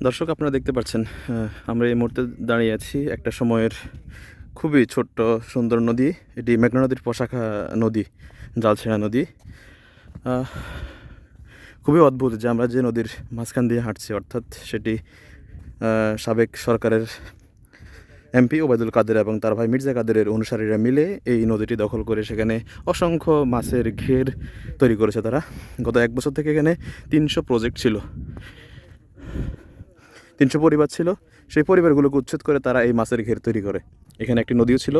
দর্শক আপনারা দেখতে পাচ্ছেন আমরা এই মুহূর্তে দাঁড়িয়ে আছি একটা সময়ের খুবই ছোট্ট সুন্দর নদী। এটি মেঘনা নদীর পশাখা নদী, জালছেড়া নদী। আহ, খুবই অদ্ভুত যে আমরা যে নদীর মাঝখান দিয়ে হাঁটছি, অর্থাৎ সেটি সাবেক সরকারের এমপি ওবায়দুল কাদের এবং তার ভাই মির্জা কাদেরের অনুসারীরা মিলে এই নদীটি দখল করে সেখানে অসংখ্য মাছের ঘের তৈরি করেছে তারা। গত এক বছর থেকে এখানে 300 প্রজেক্ট ছিল, 300 পরিবার ছিল। সেই পরিবারগুলোকে উচ্ছেদ করে তারা এই মাছের ঘের তৈরি করে। এখানে একটি নদীও ছিল,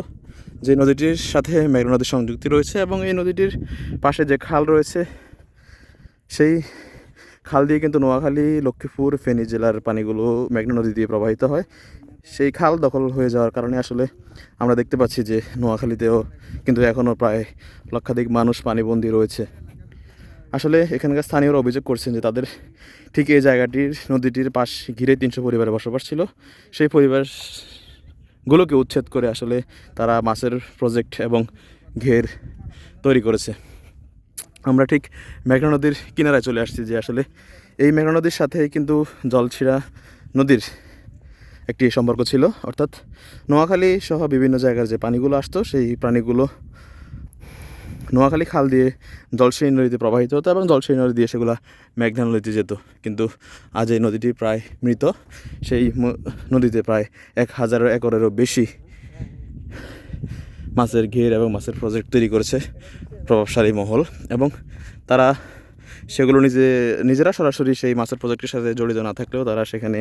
যে নদীটির সাথে মেঘনা নদীর সংযুক্তি রয়েছে, এবং এই নদীটির পাশে যে খাল রয়েছে সেই খাল দিয়ে কিন্তু নোয়াখালী, লক্ষ্মীপুর, ফেনী জেলার পানিগুলো মেঘনা নদী দিয়ে প্রবাহিত হয়। সেই খাল দখল হয়ে যাওয়ার কারণে আসলে আমরা দেখতে পাচ্ছি যে নোয়াখালীতেও কিন্তু এখনও প্রায় লক্ষাধিক মানুষ পানিবন্দী রয়েছে। আসলে এখানকার স্থানীয়রা অভিযোগ করছেন যে তাদের ঠিক এই জায়গাটির নদীটির পাশ ঘিরে 300 পরিবারের বসবাস ছিল। সেই পরিবারগুলোকে উচ্ছেদ করে আসলে তারা মাছের প্রজেক্ট এবং ঘের তৈরি করেছে। আমরা ঠিক মেঘনা নদীর কিনারায় চলে আসছি, যে আসলে এই মেঘনা নদীর সাথেই কিন্তু জলছিড়া নদীর একটি সম্পর্ক ছিল। অর্থাৎ নোয়াখালী সহ বিভিন্ন জায়গার যে পানিগুলো আসতো, সেই পানিগুলো নোয়াখালী খাল দিয়ে জলশায়ী নদীতে প্রবাহিত হতো এবং জলশায়ী নদী দিয়ে সেগুলো মেঘনা নদীতে যেত। কিন্তু আজ এই নদীটি প্রায় মৃত। সেই নদীতে প্রায় 1000 একরেরও বেশি মাছের ঘের এবং মাছের প্রজেক্ট তৈরি করেছে প্রভাবশালী মহল, এবং তারা সেগুলো নিজেরা সরাসরি সেই মাছের প্রজেক্টের সাথে জড়িত না থাকলেও তারা সেখানে